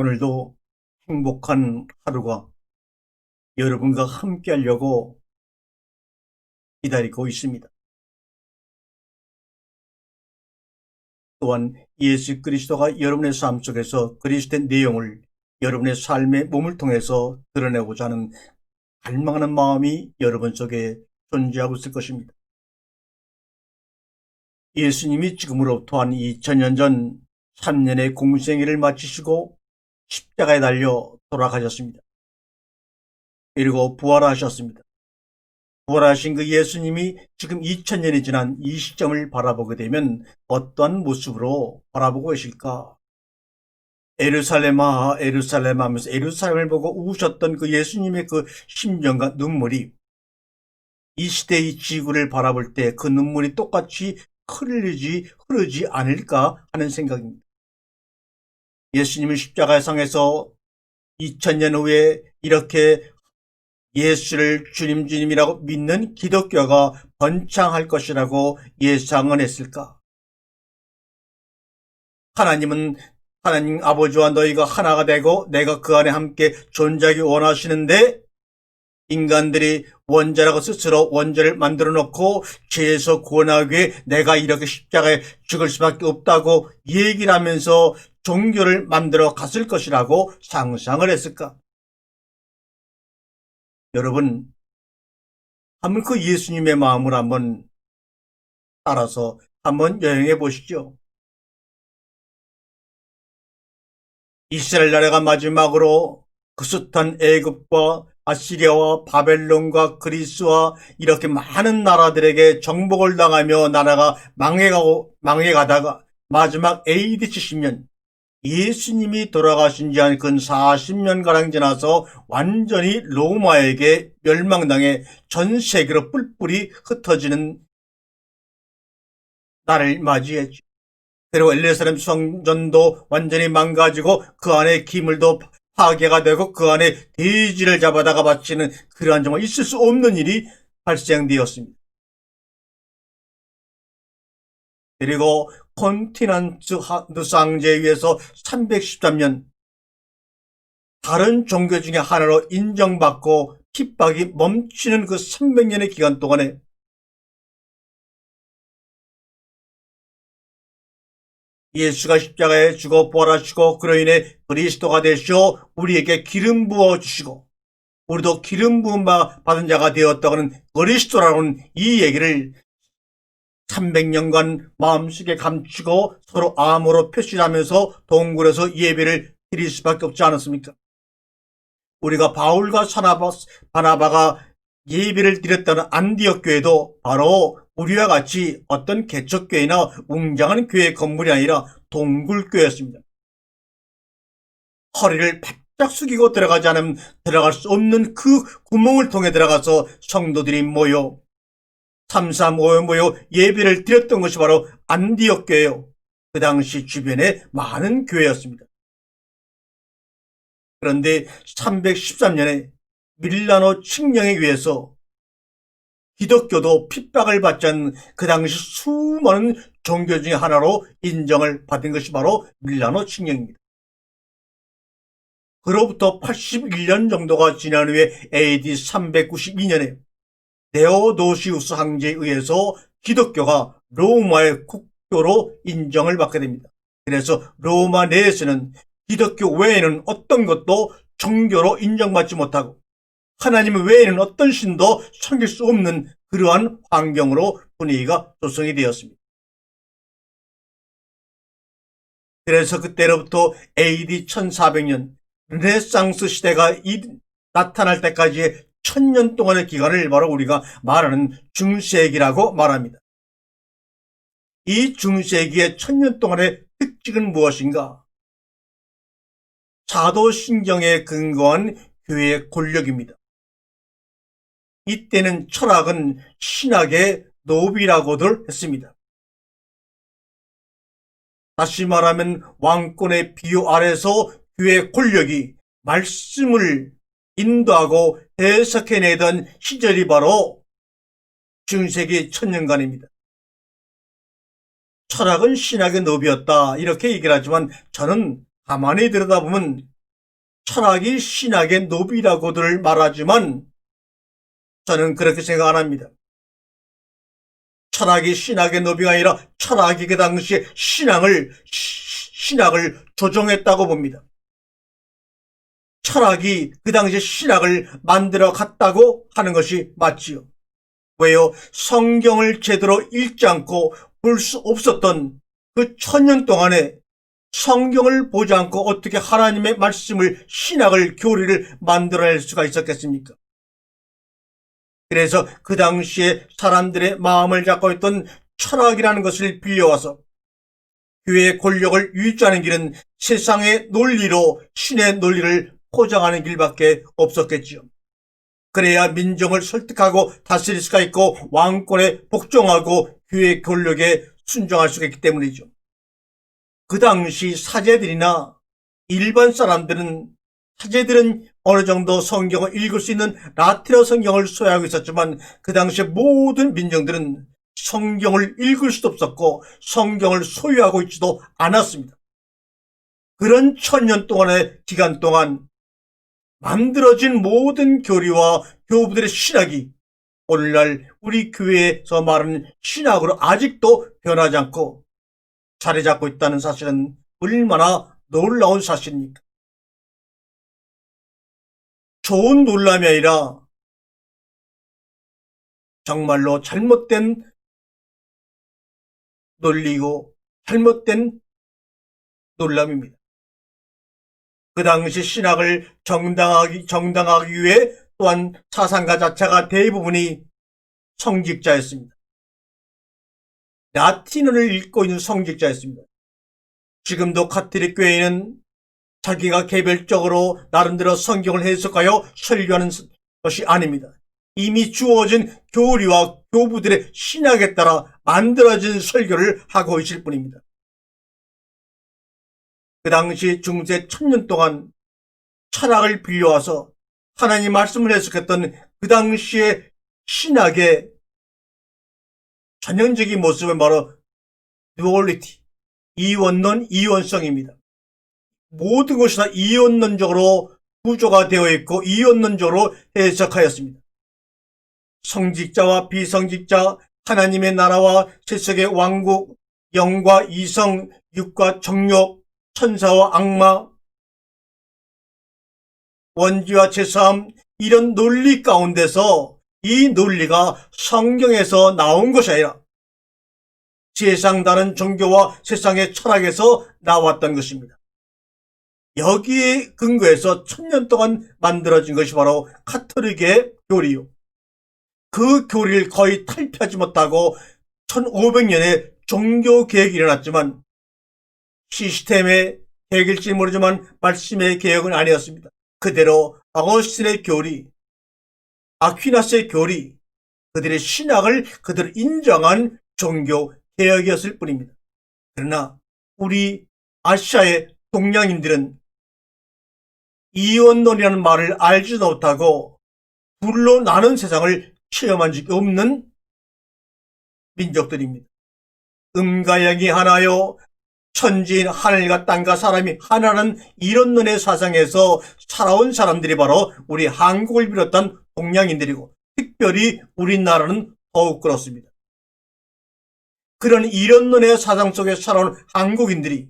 오늘도 행복한 하루가 여러분과 함께 하려고 기다리고 있습니다. 또한 예수 그리스도가 여러분의 삶 속에서 그리스도의 내용을 여러분의 삶의 몸을 통해서 드러내고자 하는 갈망하는 마음이 여러분 속에 존재하고 있을 것입니다. 예수님이 지금으로부터 한 2000년 전 3년의 공생애를 마치시고 십자가에 달려 돌아가셨습니다. 그리고 부활하셨습니다. 부활하신 그 예수님이 지금 2000년이 지난 이 시점을 바라보게 되면 어떠한 모습으로 바라보고 계실까? 에루살렘아 에루살렘 하면서 에루살렘을 보고 우셨던 그 예수님의 그 심정과 눈물이 이 시대의 지구를 바라볼 때 그 눈물이 똑같이 흐르지 않을까 하는 생각입니다. 예수님을 십자가상에서 2000년 후에 이렇게 예수를 주님이라고 믿는 기독교가 번창할 것이라고 예상은 했을까? 하나님 아버지와 너희가 하나가 되고 내가 그 안에 함께 존재하기 원하시는데 인간들이 원자라고 스스로 원자를 만들어 놓고 죄에서 구원하기 위해 내가 이렇게 십자가에 죽을 수밖에 없다고 얘기를 하면서 종교를 만들어 갔을 것이라고 상상을 했을까? 여러분, 한번 그 예수님의 마음을 한번 따라서 한번 여행해 보시죠. 이스라엘 나라가 마지막으로 그 숱한 애굽과 아시리아와 바벨론과 그리스와 이렇게 많은 나라들에게 정복을 당하며 나라가 망해가다가 마지막 AD 70년 예수님이 돌아가신 지 한 근 40년가량 지나서 완전히 로마에게 멸망당해 전 세계로 뿔뿔이 흩어지는 날을 맞이했죠. 그리고 엘레사렘 성전도 완전히 망가지고 그 안에 기물도 파괴가 되고 그 안에 돼지를 잡아다가 바치는 그러한 정말 있을 수 없는 일이 발생되었습니다. 그리고 콘티넌트 상제에 의해서 313년 다른 종교 중에 하나로 인정받고 핍박이 멈추는 그 300년의 기간 동안에 예수가 십자가에 죽어 부활하시고 그로 인해 그리스도가 되시어 우리에게 기름 부어주시고 우리도 기름 부음 받은 자가 되었다고는 그리스도라는 이 얘기를 300년간 마음속에 감추고 서로 암호로 표시하면서 동굴에서 예배를 드릴 수밖에 없지 않았습니까? 우리가 바울과 바나바가 예배를 드렸다는 안디옥 교회도 바로 우리와 같이 어떤 개척교회나 웅장한 교회 건물이 아니라 동굴교회였습니다. 허리를 바짝 숙이고 들어가지 않으면 들어갈 수 없는 그 구멍을 통해 들어가서 성도들이 모여 335에 모여 예배를 드렸던 것이 바로 안디옥 교회요. 그 당시 주변에 많은 교회였습니다. 그런데 313년에 밀라노 칙령에 의해서 기독교도 핍박을 받지 않는 그 당시 수많은 종교 중에 하나로 인정을 받은 것이 바로 밀라노 칙령입니다. 그로부터 81년 정도가 지난 후에 AD 392년에 데오도시우스 황제에 의해서 기독교가 로마의 국교로 인정을 받게 됩니다. 그래서 로마 내에서는 기독교 외에는 어떤 것도 종교로 인정받지 못하고 하나님 외에는 어떤 신도 섬길 수 없는 그러한 환경으로 분위기가 조성이 되었습니다. 그래서 그때로부터 AD 1400년 르네상스 시대가 나타날 때까지의 1000년 동안의 기간을 바로 우리가 말하는 중세기라고 말합니다. 이 중세기의 1000년 동안의 특징은 무엇인가? 사도신경에 근거한 교회의 권력입니다. 이때는 철학은 신학의 노비라고들 했습니다. 다시 말하면 왕권의 비호 아래서 교회의 권력이 말씀을 인도하고 해석해내던 시절이 바로 중세기 1000년간입니다. 철학은 신학의 노비였다 이렇게 얘기를 하지만 저는 가만히 들여다보면 철학이 신학의 노비라고들 말하지만 저는 그렇게 생각 안 합니다. 철학이 신학의 노비가 아니라 철학이 그 당시에 신학을 조종했다고 봅니다. 철학이 그 당시에 신학을 만들어 갔다고 하는 것이 맞지요. 왜요? 성경을 제대로 읽지 않고 볼 수 없었던 그 1000년 동안에 성경을 보지 않고 어떻게 하나님의 말씀을 신학을 교리를 만들어낼 수가 있었겠습니까? 그래서 그 당시에 사람들의 마음을 잡고 있던 철학이라는 것을 빌려와서 교회의 권력을 유지하는 길은 세상의 논리로 신의 논리를 포장하는 길밖에 없었겠지요. 그래야 민정을 설득하고 다스릴 수가 있고 왕권에 복종하고 교회의 권력에 순종할 수가 있기 때문이죠. 그 당시 사제들이나 일반 사람들은 사제들은 어느 정도 성경을 읽을 수 있는 라틴어 성경을 소유하고 있었지만 그 당시 모든 민정들은 성경을 읽을 수도 없었고 성경을 소유하고 있지도 않았습니다. 그런 1000년 동안의 기간 동안 만들어진 모든 교리와 교부들의 신학이 오늘날 우리 교회에서 말하는 신학으로 아직도 변하지 않고 자리 잡고 있다는 사실은 얼마나 놀라운 사실입니까? 좋은 놀람이 아니라 정말로 잘못된 논리고 잘못된 놀람입니다. 그 당시 신학을 정당하기 위해 또한 사상가 자체가 대부분이 성직자였습니다. 라틴어를 읽고 있는 성직자였습니다. 지금도 카톨릭 교회는 자기가 개별적으로 나름대로 성경을 해석하여 설교하는 것이 아닙니다. 이미 주어진 교리와 교부들의 신학에 따라 만들어진 설교를 하고 있을 뿐입니다. 그 당시 중세 1000년 동안 철학을 빌려와서 하나님 말씀을 해석했던 그 당시의 신학의 전형적인 모습은 바로 듀얼리티, 이원론, 이원성입니다. 모든 것이 다 이원론적으로 구조가 되어 있고 이원론적으로 해석하였습니다. 성직자와 비성직자, 하나님의 나라와 세속의 왕국, 영과 이성, 육과 정욕, 천사와 악마, 원죄와 제사함, 이런 논리 가운데서 이 논리가 성경에서 나온 것이 아니라 세상 다른 종교와 세상의 철학에서 나왔던 것입니다. 여기에 근거해서 1000년 동안 만들어진 것이 바로 카톨릭의 교리요. 그 교리를 거의 탈피하지 못하고 1500년에 종교개혁이 일어났지만 시스템의 개혁일지 모르지만 말씀의 개혁은 아니었습니다. 그대로 아거스틴의 교리, 아퀴나스의 교리, 그들의 신학을 그대로 인정한 종교개혁이었을 뿐입니다. 그러나 우리 아시아의 동양인들은 이원론이라는 말을 알지도 못하고 둘로 나눈 세상을 체험한 적이 없는 민족들입니다. 음과 영이 하나요, 천지인 하늘과 땅과 사람이 하나라는 이론론의 사상에서 살아온 사람들이 바로 우리 한국을 비롯한 동양인들이고 특별히 우리나라는 더욱 그렇습니다. 그런 이론론의 사상 속에 살아온 한국인들이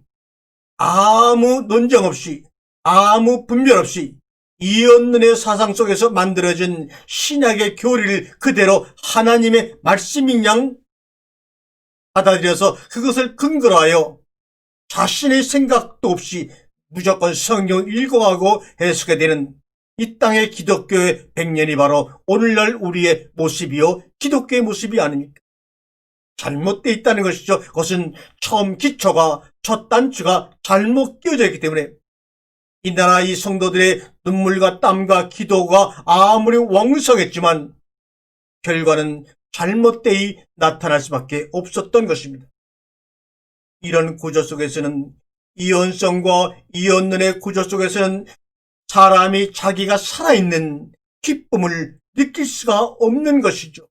아무 논쟁 없이 아무 분별 없이 이원론의 사상 속에서 만들어진 신약의 교리를 그대로 하나님의 말씀인 양 받아들여서 그것을 근거로 하여 자신의 생각도 없이 무조건 성경을 읽어가고 해석해 되는 이 땅의 기독교의 100년이 바로 오늘날 우리의 모습이요 기독교의 모습이 아닙니까? 잘못되어 있다는 것이죠. 그것은 처음 기초가 첫 단추가 잘못 끼워져 있기 때문에 이 나라 이 성도들의 눈물과 땀과 기도가 아무리 왕성했지만 결과는 잘못되이 나타날 수밖에 없었던 것입니다. 이런 구조 속에서는 이원성과 이원론의 구조 속에서는 사람이 자기가 살아있는 기쁨을 느낄 수가 없는 것이죠.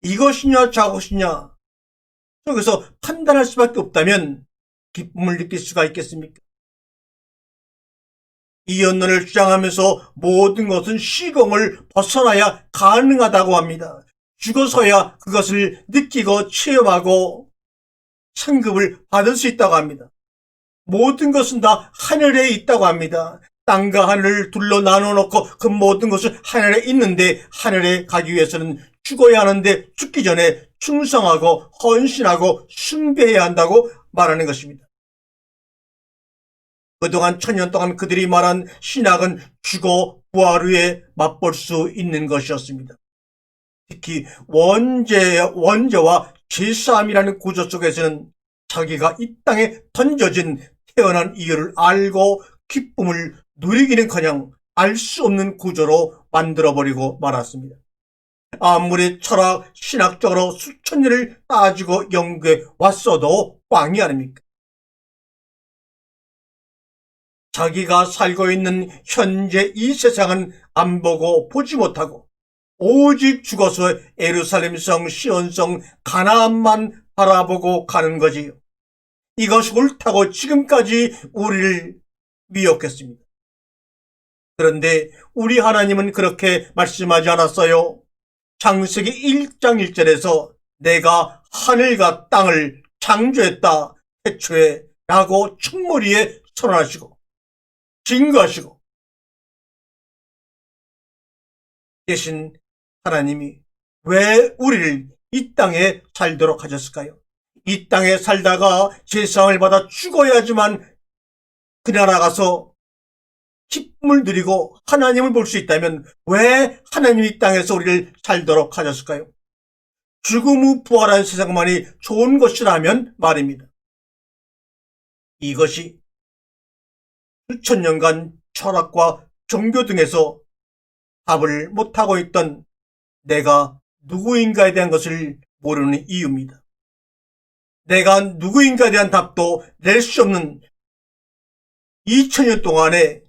이것이냐 저것이냐 여기서 판단할 수밖에 없다면 기쁨을 느낄 수가 있겠습니까? 이언론을 주장하면서 모든 것은 시공을 벗어나야 가능하다고 합니다. 죽어서야 그것을 느끼고 체험하고 상급을 받을 수 있다고 합니다. 모든 것은 다 하늘에 있다고 합니다. 땅과 하늘을 둘러 나눠놓고 그 모든 것은 하늘에 있는데 하늘에 가기 위해서는 죽어야 하는데 죽기 전에 충성하고 헌신하고 숭배해야 한다고 말하는 것입니다. 그동안 1000년 동안 그들이 말한 신학은 죽어 부활 후에 맛볼 수 있는 것이었습니다. 특히 원죄와 죄사함이라는 구조 속에서는 자기가 이 땅에 던져진 태어난 이유를 알고 기쁨을 누리기는커녕 알 수 없는 구조로 만들어버리고 말았습니다. 아무리 철학, 신학적으로 수천 년을 따지고 연구해 왔어도 꽝이 아닙니까? 자기가 살고 있는 현재 이 세상은 안 보고 보지 못하고 오직 죽어서 예루살렘성, 시온성, 가나안만 바라보고 가는 거지요. 이것이 옳다고 지금까지 우리를 미혹했습니다. 그런데 우리 하나님은 그렇게 말씀하지 않았어요. 창세기 1장 1절에서 내가 하늘과 땅을 창조했다 태초에 라고 충무리에 선언하시고 증거하시고 계신 하나님이 왜 우리를 이 땅에 살도록 하셨을까요? 이 땅에 살다가 제사함을 받아 죽어야지만 그 나라 가서 기쁨을 누리고 하나님을 볼 수 있다면 왜 하나님이 이 땅에서 우리를 살도록 하셨을까요? 죽음 후 부활한 세상만이 좋은 것이라면 말입니다. 이것이 수천 년간 철학과 종교 등에서 답을 못하고 있던 내가 누구인가에 대한 것을 모르는 이유입니다. 내가 누구인가에 대한 답도 낼 수 없는 2000년 동안의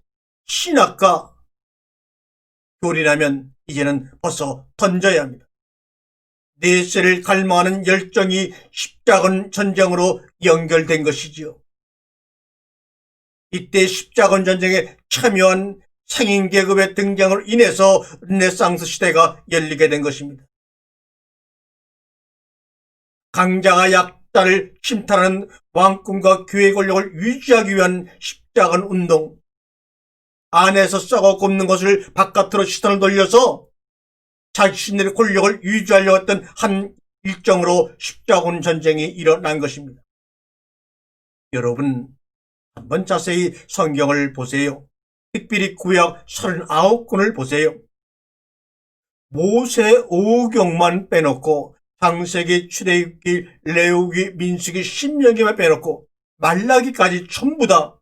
신학과 교리라면 이제는 벌써 던져야 합니다. 내세를 갈망하는 열정이 십자군 전쟁으로 연결된 것이지요. 이때 십자군 전쟁에 참여한 상인계급의 등장으로 인해서 르네상스 시대가 열리게 된 것입니다. 강자가 약자를 침탈하는 왕권과 교회 권력을 유지하기 위한 십자군 운동, 안에서 썩어 굽는 것을 바깥으로 시선을 돌려서 자신들의 권력을 유지하려고 했던 한 일정으로 십자군 전쟁이 일어난 것입니다. 여러분, 한번 자세히 성경을 보세요. 특별히 구약 39권을 보세요. 모세 5경만 빼놓고 창세기, 출애굽기, 레위기, 민수기, 신명기만 빼놓고 말라기까지 전부 다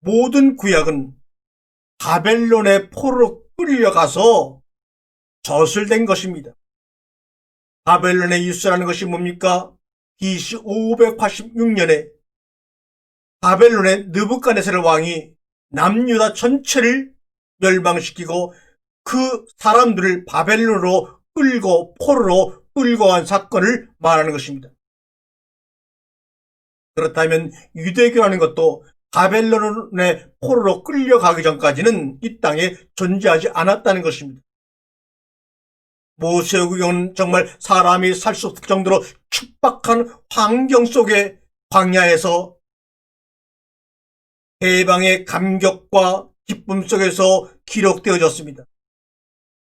모든 구약은 바벨론의 포로로 끌려가서 저술된 것입니다. 바벨론의 유수라는 것이 뭡니까? BC 586년에 바벨론의 느부갓네살 왕이 남유다 전체를 멸망시키고 그 사람들을 바벨론으로 끌고 포로로 끌고 간 사건을 말하는 것입니다. 그렇다면 유대교라는 것도 바벨론의 포로로 끌려가기 전까지는 이 땅에 존재하지 않았다는 것입니다. 모세오경은 정말 사람이 살 수 없을 정도로 척박한 환경 속에 광야에서 해방의 감격과 기쁨 속에서 기록되어졌습니다.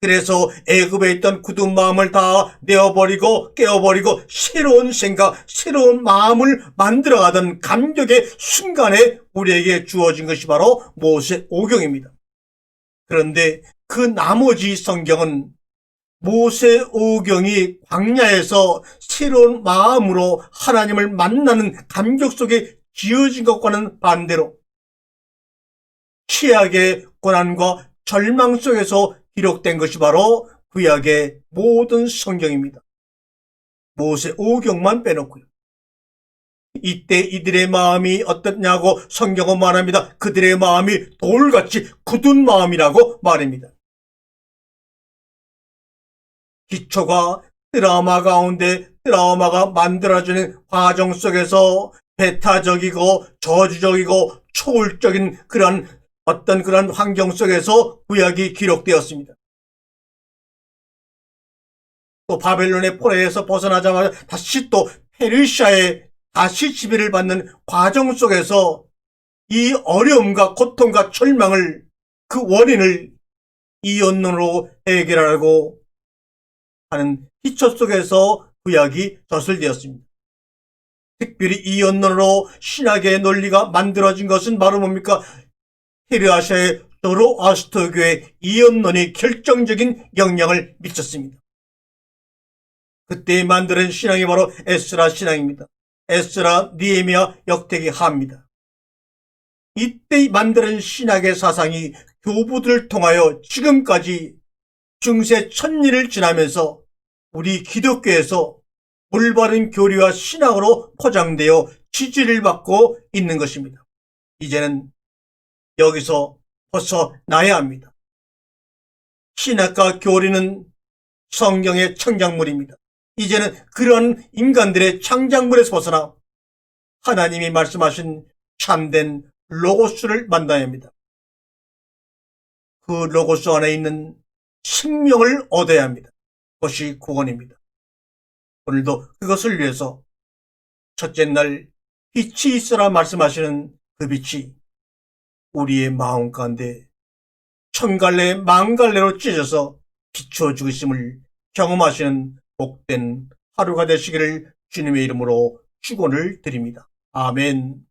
그래서 애굽에 있던 굳은 마음을 다 내어버리고 깨어버리고 새로운 생각, 새로운 마음을 만들어가던 감격의 순간에 우리에게 주어진 것이 바로 모세오경입니다. 그런데 그 나머지 성경은 모세오경이 광야에서 새로운 마음으로 하나님을 만나는 감격 속에 지어진 것과는 반대로 최악의 고난과 절망 속에서 기록된 것이 바로 구약의 모든 성경입니다. 모세오경만 빼놓고요. 이때 이들의 마음이 어떻냐고 성경은 말합니다. 그들의 마음이 돌같이 굳은 마음이라고 말합니다. 기초가 트라우마 가운데 트라우마가 만들어지는 과정 속에서 배타적이고 저주적이고 초월적인 그러한 환경 속에서 구약이 기록되었습니다. 또 바벨론의 포로에서 벗어나자마자 다시 또 페르시아에 다시 지배를 받는 과정 속에서 이 어려움과 고통과 절망을, 그 원인을 이언론으로 해결하라고 하는 기초 속에서 구약이 저술되었습니다. 특별히 이언론으로 신학의 논리가 만들어진 것은 바로 뭡니까? 페르시아의 조로아스터교의 이언론이 결정적인 영향을 미쳤습니다. 그때 만드는 신앙이 바로 에스라 신앙입니다. 에스라, 니에미야, 역대기, 하입니다. 이때 만드는 신학의 사상이 교부들을 통하여 지금까지 중세 1000년을 지나면서 우리 기독교에서 올바른 교리와 신앙으로 포장되어 지지를 받고 있는 것입니다. 이제는 여기서 벗어나야 합니다. 신학과 교리는 성경의 창작물입니다. 이제는 그런 인간들의 창작물에서 벗어나 하나님이 말씀하신 참된 로고스를 만나야 합니다. 그 로고스 안에 있는 생명을 얻어야 합니다. 그것이 구원입니다. 오늘도 그것을 위해서 첫째 날 빛이 있으라 말씀하시는 그 빛이 우리의 마음 가운데 천갈래 만갈래로 찢어서 비추어 주심을 경험하시는 복된 하루가 되시기를 주님의 이름으로 축원을 드립니다. 아멘.